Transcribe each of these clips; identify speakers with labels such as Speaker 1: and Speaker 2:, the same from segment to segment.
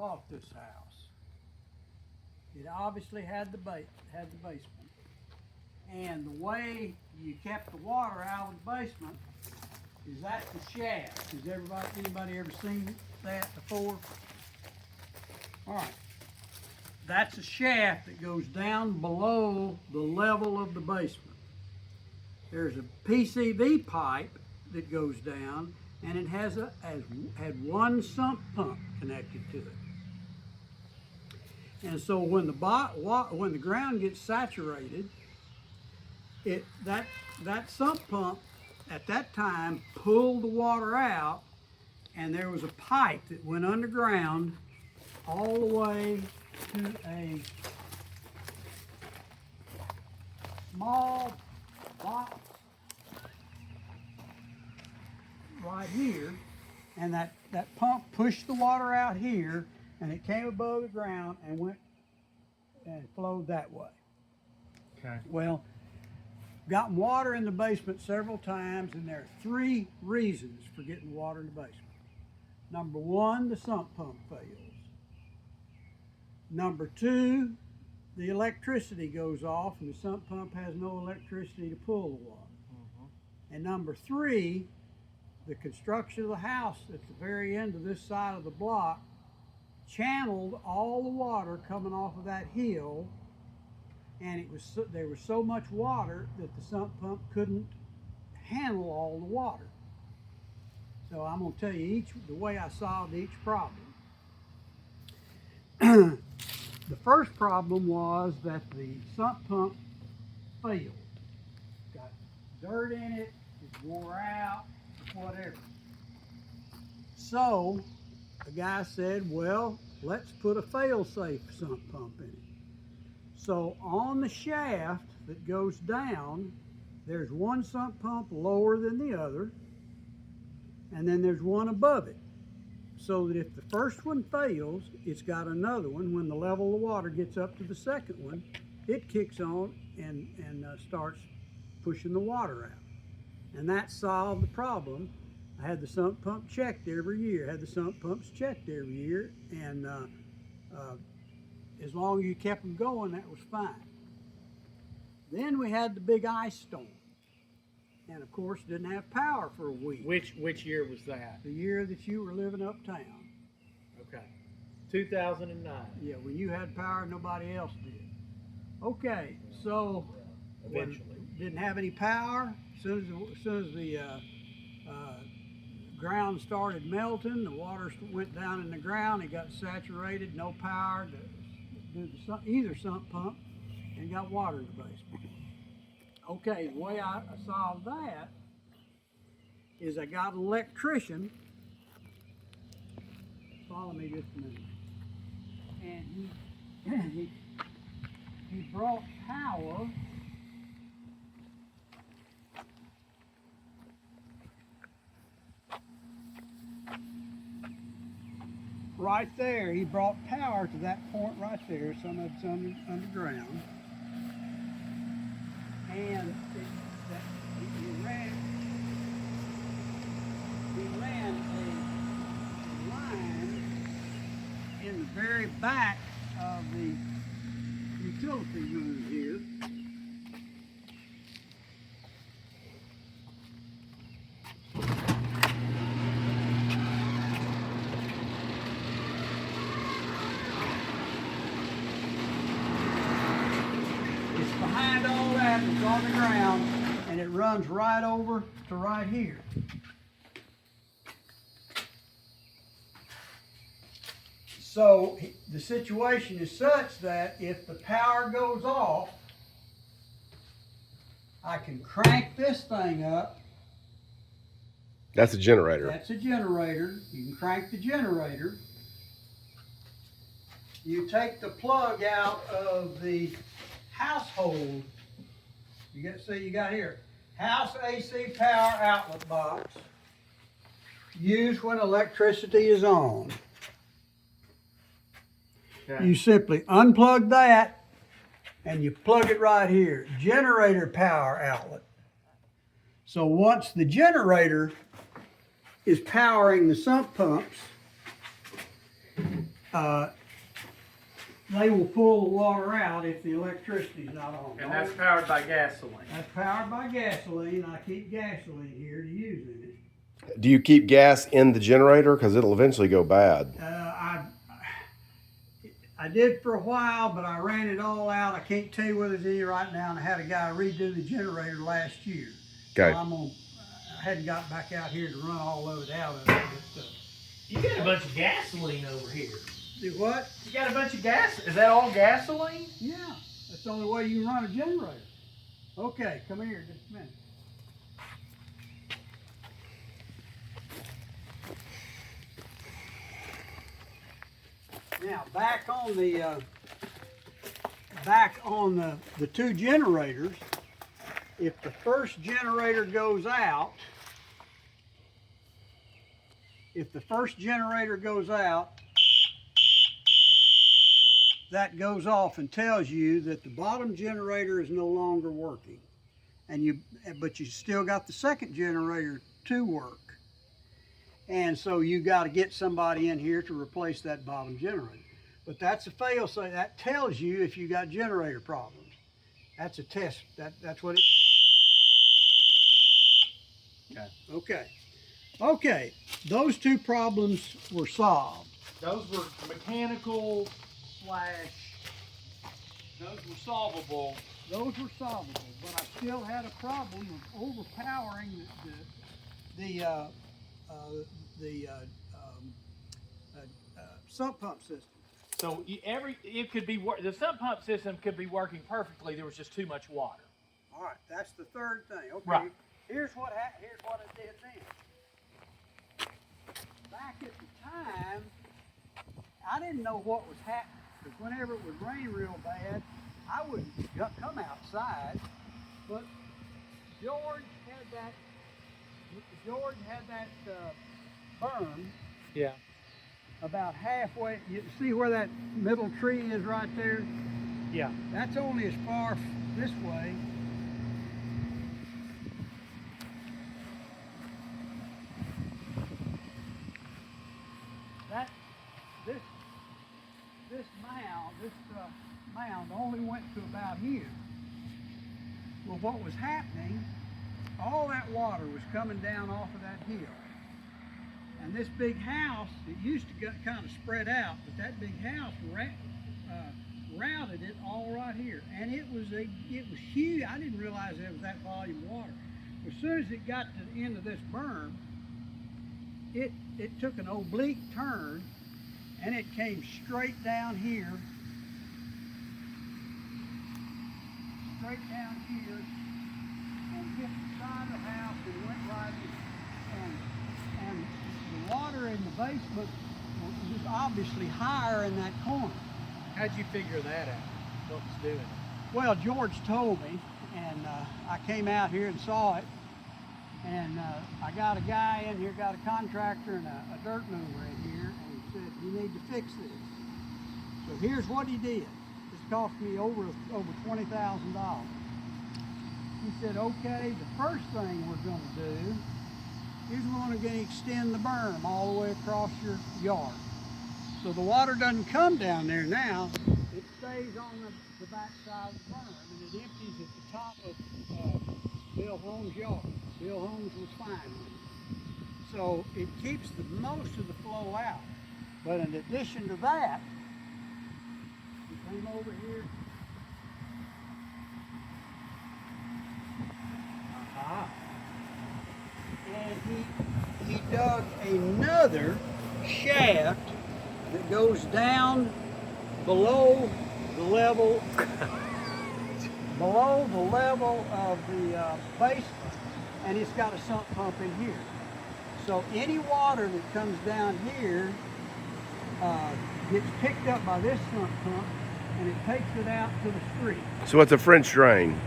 Speaker 1: bought this house, it obviously had the basement. And the way you kept the water out of the basement is that's the shaft. Has anybody ever seen that before? All right. That's a shaft that goes down below the level of the basement. There's a PCV pipe that goes down, and it had one sump pump connected to it. And so when the ground gets saturated, that sump pump at that time pulled the water out, and there was a pipe that went underground all the way to a small box right here, and that pump pushed the water out here, and it came above the ground and went and flowed that way.
Speaker 2: Okay.
Speaker 1: Well, gotten water in the basement several times, and there are three reasons for getting water in the basement. Number one, the sump pump fails. Number two, the electricity goes off and the sump pump has no electricity to pull the water. And number three, the construction of the house at the very end of this side of the block channeled all the water coming off of that hill, and there was so much water that the sump pump couldn't handle all the water. So I'm going to tell you the way I solved each problem. The first problem was that the sump pump failed. Got dirt in it, it wore out, whatever. So the guy said, well, let's put a fail-safe sump pump in it. So on the shaft that goes down, there's one sump pump lower than the other, and then there's one above it. So that if the first one fails, it's got another one. When the level of water gets up to the second one, it kicks on and starts pushing the water out. And that solved the problem. I had the sump pump checked every year, had the sump pumps checked every year, and as long as you kept them going, that was fine. Then we had the big ice storm, and of course didn't have power for a week.
Speaker 2: Which year was that?
Speaker 1: The year that you were living uptown.
Speaker 2: Okay. 2009.
Speaker 1: Yeah, when you had power, nobody else did. Okay, so
Speaker 2: Eventually.
Speaker 1: Didn't have any power. As soon as the ground started melting, the water went down in the ground, it got saturated, no power to do either sump pump, and got water in the basement. Okay, the way I solved that is I got an electrician, follow me just a minute, and he brought power right there. He brought power to that point right there. Some of it's underground. And he ran a line in the very back of the utility room here. Behind all that, it's on the ground, and it runs right over to right here. So the situation is such that if the power goes off, I can crank this thing up.
Speaker 3: That's a generator.
Speaker 1: That's a generator. You can crank the generator. You take the plug out of the household. You got here, house AC power outlet box, used when electricity is on.
Speaker 2: Okay.
Speaker 1: You simply unplug that and you plug it right here, generator power outlet. So once the generator is powering the sump pumps, they will pull the water out if the electricity's not on.
Speaker 2: And that's powered by gasoline.
Speaker 1: That's powered by gasoline. I keep gasoline here to use in it.
Speaker 3: Do you keep gas in the generator? Because it'll eventually go bad.
Speaker 1: I did for a while, but I ran it all out. I can't tell you whether there's any right now, and I had a guy redo the generator last year.
Speaker 3: Okay.
Speaker 1: So I hadn't got back out here to run all of it out of it. But,
Speaker 2: You got a bunch of gasoline over here.
Speaker 1: do what?
Speaker 2: You got a bunch of gas. Is that all gasoline?
Speaker 1: Yeah, that's the only way you can run a generator. Okay, come here just a minute. Now back on the two generators. If the first generator goes out, that goes off and tells you that the bottom generator is no longer working, but you still got the second generator to work. And so you got to get somebody in here to replace that bottom generator. But that's a fail-safe. That tells you if you got generator problems. That's a test. That's what it. Okay. Okay. Those two problems were solved.
Speaker 2: Those were mechanical / those were solvable.
Speaker 1: Those were solvable, but I still had a problem of overpowering the sump pump system.
Speaker 2: So it could be the sump pump system could be working perfectly. There was just too much water.
Speaker 1: All right, that's the third thing. Okay.
Speaker 2: Right.
Speaker 1: Here's what I did then. Back at the time, I didn't know what was happening, because whenever it would rain real bad, I wouldn't come outside. But George had that berm.
Speaker 2: Yeah.
Speaker 1: About halfway. You see where that middle tree is right there?
Speaker 2: Yeah.
Speaker 1: That's only as far this way. This mound only went to about here. Well, what was happening, all that water was coming down off of that hill. And this big house, it used to get kind of spread out, but that big house routed it all right here. And it was huge. I didn't realize there was that volume of water. As soon as it got to the end of this berm, it took an oblique turn, and it came straight down here, and hit the side of the house and went right in. And the water in the basement was just obviously higher in that corner.
Speaker 2: How'd you figure that out? What was doing it?
Speaker 1: Well, George told me, and I came out here and saw it. And I got a guy in here, got a contractor and a dirt mover in here, and he said, "You need to fix this." So here's what he did. This cost me over $20,000. He said, "Okay, the first thing we're going to do is we're going to extend the berm all the way across your yard. So the water doesn't come down there now. It stays on the back side of the berm, and it empties at the top of Bill Holmes' yard. Bill Holmes was fine with it. So it keeps the most of the flow out. But in addition to that, we came over here. And he dug another shaft that goes down below the level of the basement. And it's got a sump pump in here. So any water that comes down here gets picked up by this sump pump, and it takes it out to the street.
Speaker 3: So it's a French drain.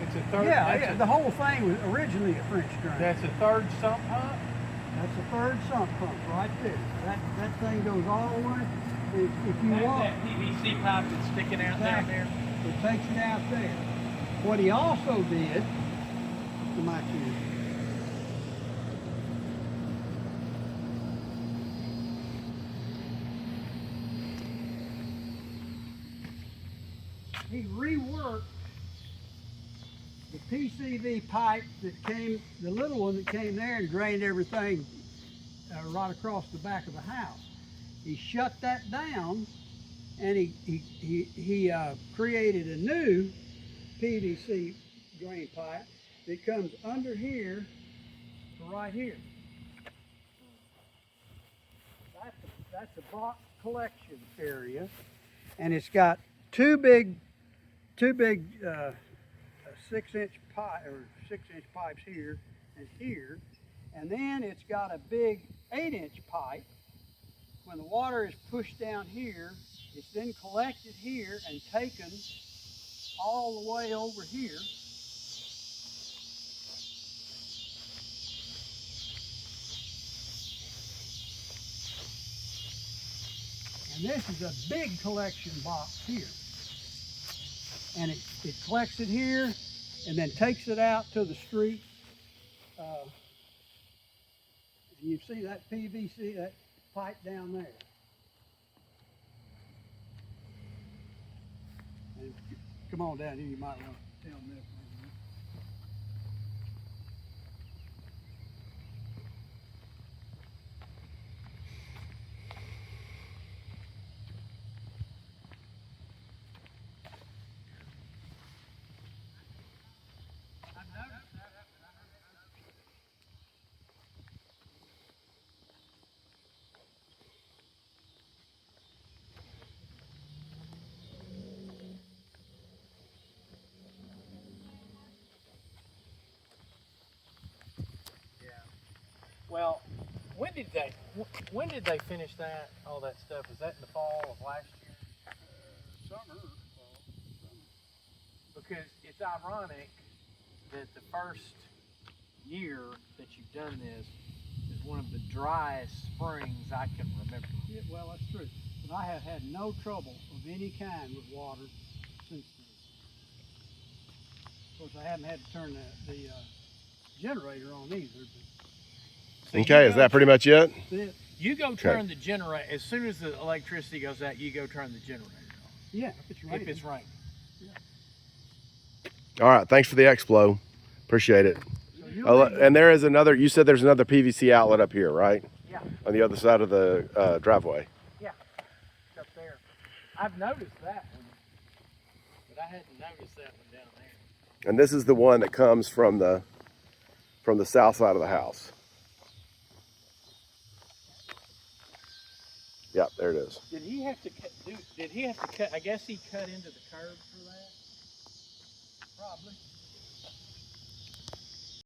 Speaker 2: It's a third.
Speaker 1: Yeah, the whole thing was originally a French drain.
Speaker 2: That's a third sump pump?
Speaker 1: That's a third sump pump right there. That thing goes all the way. If you walk,
Speaker 2: that PVC pipe that's sticking out down there?
Speaker 1: it takes it out there. What he also did, come back here. he reworked the PCV pipe that came, the little one that came there and drained everything right across the back of the house. He shut that down, and he created a new PVC drain pipe that comes under here to right here. That's a box collection area, and it's got two big 6-inch pipe or 6-inch pipes here and here, and then it's got a big 8-inch pipe. When the water is pushed down here, it's then collected here and taken all the way over here. And this is a big collection box here. And it collects it here and then takes it out to the street. And you see that PVC, that pipe down there. And come on down here, you might want to tell them this.
Speaker 2: Well, when did they finish that? All that stuff, was that in the fall of last year?
Speaker 1: Summer.
Speaker 2: Because it's ironic that the first year that you've done this is one of the driest springs I can remember.
Speaker 1: Yeah, well, that's true. But I have had no trouble of any kind with water since then. Of course, I haven't had to turn the generator on either.
Speaker 2: So
Speaker 3: Okay, is that pretty much it?
Speaker 1: That's it.
Speaker 2: You go turn the generator, as soon as the electricity goes out, you go turn the generator on.
Speaker 1: Yeah, if it's raining.
Speaker 2: If it's raining.
Speaker 3: All right, thanks for the explo. Appreciate it.
Speaker 1: So
Speaker 3: And there is another, you said there's another PVC outlet up here, right?
Speaker 2: Yeah.
Speaker 3: On the other side of the driveway.
Speaker 2: Yeah, it's up there. I've noticed that one, but I hadn't noticed that one down there.
Speaker 3: And this is the one that comes from the south side of the house. Yep, there it is.
Speaker 2: Did he have to cut? Did he have to cut? I guess he cut into the curb for that.
Speaker 1: probably.